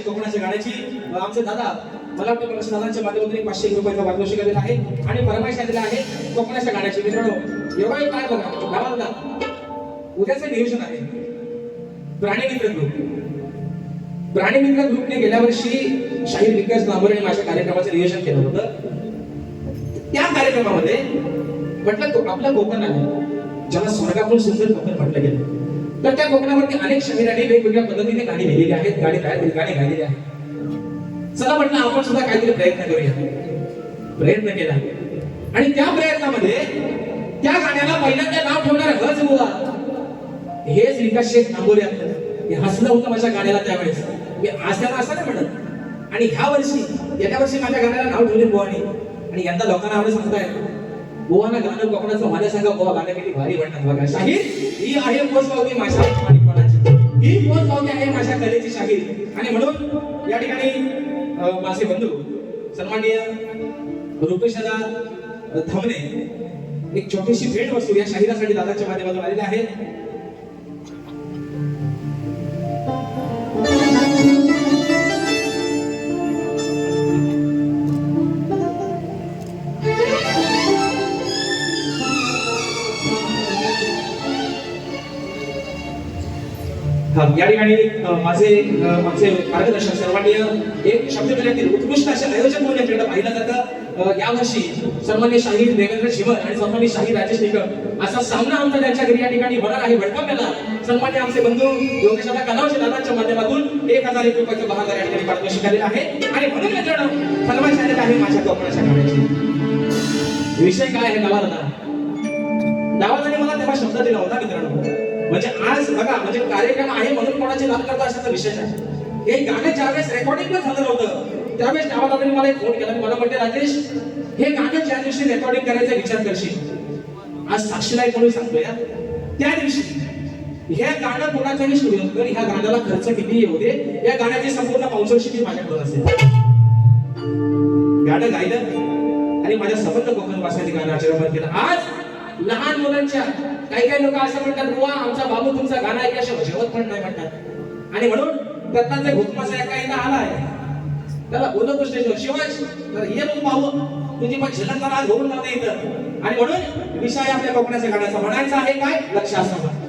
कोकणाच्या गाण्याची आमचे दादा मला वाटतं प्रकाश दादांच्या माध्यमातून 500 रुपयाचा पारितोषिक दिलेला आहे आणि फरमाईश आलेला आहे कोकणाच्या गाण्याची. मित्रांनो एवढा काय बघा गावाला उद्याचं नियोजन आहे प्राणीमित्र ग्रुप. प्राणीमित्र ग्रुपने गेल्या वर्षी शाहीर विकास नांबरे माझ्या कार्यक्रमाचं नियोजन केलं होतं. त्या कार्यक्रमामध्ये म्हटलं आपलं कोकण आहे ज्याला स्वर्गातून सुंदर कोकण म्हटलं गेलं. तर त्या कोकणावरती अनेक शाहिरांनी वेगवेगळ्या पद्धतीने गाणी लिहिलेली आहेत, गाणी गायलेली आहेत. चला म्हटलं आपण सुद्धा काहीतरी प्रयत्न करूया. प्रयत्न केला आणि त्या प्रयत्नामध्ये त्या गाण्याला पहिल्यांदा नाव ठेवणार हज बुवा हेच विकास शेठ नांबोरे हे हसलं होतं माझ्या गाण्याला त्यावेळेस. मी असं नाही म्हणत. आणि ह्या वर्षी गेल्या वर्षी माझ्या गाण्याला नाव ठेवले बुवानी आणि यंदा लोकांना आवडे सांगताय बुवाना गाणं कोकणाचं माझ्या सांगा बुवा गाणं किती भारी म्हणतात बघा. शाहीर ही आहे पोचपावती माझ्या प्राणीपणाची, ही पोचपावती आहे माझ्या कलेची शाहीर. आणि म्हणून या ठिकाणी माझे बंधू सन्माननीय रुपेशदा थमने एक छोटीशी भेट वस्तू या शाहिरासाठी दादाच्या माध्यमातून आलेले आहेत. या ठिकाणी माझे मार्गदर्शक सर्वांनी एक शब्दकलेतील उत्कृष्ट असे आयोजन म्हणून याकडे पाहिलं जातं. यावर्षी सन्माननीय शाहीर देवेंद्र शिवर आणि सन्माननीय शाहीर राजेश निकम असा सामना आमचा त्यांच्या घरी या ठिकाणी होणार आहे भडकवलेला. सन्माननीय आमचे बंधू योगेशदा कलावशे दादांच्या माध्यमातून 1001 रुपयाचं बहादर या ठिकाणी पारितोषिक आलेलं आहे. आणि म्हणून मित्रांनो फरमाईश आलेली आहे माझ्या कोकणाच्या गाण्याची. विषय काय आहे गावाला दावादाने मला तेव्हा शब्द दिला होता मित्रांनो. म्हणजे आज बघा म्हणजे कार्यक्रम आहे म्हणून कोणाची लाभ करता असा विषय नाही. हे गाणं ज्यावेळेस रेकॉर्डिंग पण झालं नव्हतं त्यावेळेस दावादाने मला एक फोन केला. मला म्हणते राजेश हे गाणं ज्या दिवशी रेकॉर्डिंग करायचा विचार करशील आज साक्षीला म्हणून सांगतोय त्या दिवशी हे गाणं कोणाचाही स्टुडिओ कर ह्या गाण्याला खर्च किती येऊ दे या गाण्याची संपूर्ण स्पॉन्सरशिप माझ्याकडून असेल. गाणं गायलं आणि माझ्या सबंध कोकण भाषेचे गाणं आचरण केलं. आज लहान मुलांच्या काही लोक असं म्हणतात बुवा आमचा बाबू तुमचा गाणं ऐकल्याशिवाय जेवत पण नाही म्हणतात. आणि म्हणून दत्ताचे हुकमाचा एका इथं आलाय त्याला बोलवतो स्टेजवर शिवाय ये मग पाहू तुझी पण झलकताना आज होऊन जाते इथं. आणि म्हणून विषय आपल्या कोकणाच्या गाण्याचा म्हणायचा आहे काय लक्ष असावं.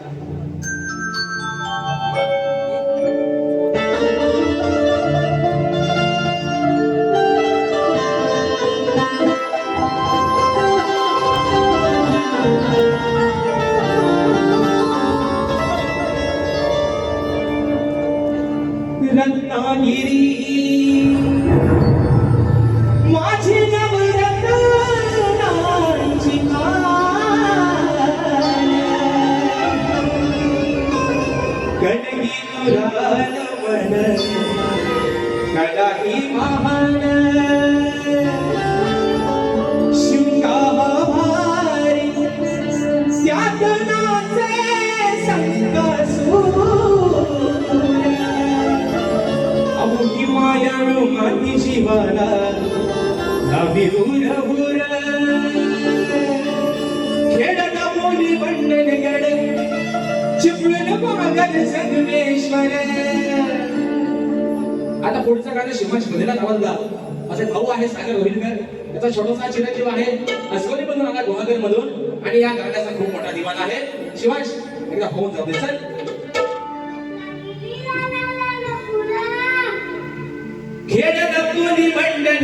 रत्नागिरी माझी नवरत्नांची कणगी तुरान मन कडाही महान शिवका भारी त्यात नाचे अमुकी मायाळू माती जीवाला अभिरूर खेळत मोली बंडन गड चिपळून पागल संगमेश्वर. आता पुढचं गाणं शिवाजी भलेला नावाजला. माझे भाऊ आहे सागर होईलकर, त्याचा छोटासा चिरंजीव आहे अस्वली मधून आला गुहागर मधून आणि या गाण्याचा खूप मोठा दिवाण आहे. शिवाज एकदा होऊन जाऊ दे सर. खेळत मोली बंडन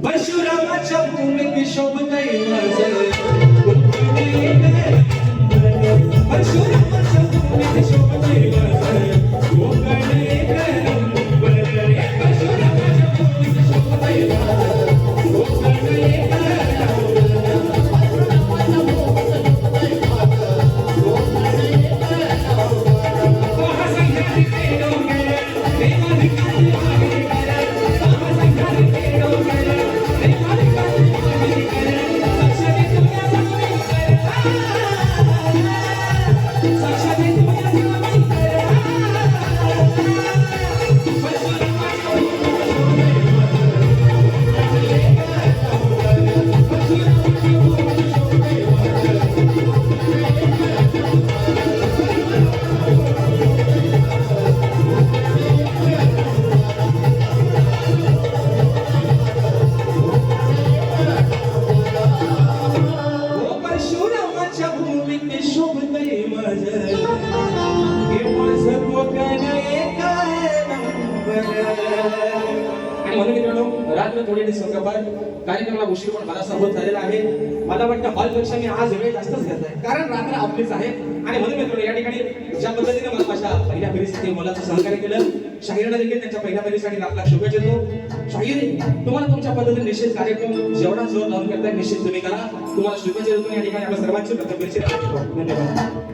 परशुरामाच्या भूमीत शोभतय माझं परशुरामाच्या भूमीत शोभतय माझं परशुरामाच्या भूमीत शोभतय आणि म्हणून मित्रांनो रात्र थोडी दिवसांपासून कार्यक्रमाला उशीर पण बराचसा होत झालेला आहे. मला वाटतं हॉलपेक्षा मी आज वेळ जास्तच घेतलाय कारण रात्र आपलीच आहे. आणि म्हणून मित्रांनो या ठिकाणी ज्या पद्धतीने मला माझ्या पहिल्या फेरीसाठी मुलाचं सहकार्य केलं, शाहीरांना देखील त्यांच्या पहिल्या फेरीसाठी लाख लाख शुभेच्छा देतो. शाहीर तुम्हाला तुमच्या पद्धतीने निश्चित कार्यक्रम जेवढा जोर लावून करताय निश्चित तुम्ही करा. तुम्हाला शुभेच्छा देतो. या ठिकाणी आपल्या सर्वांचे प्रथम धन्यवाद.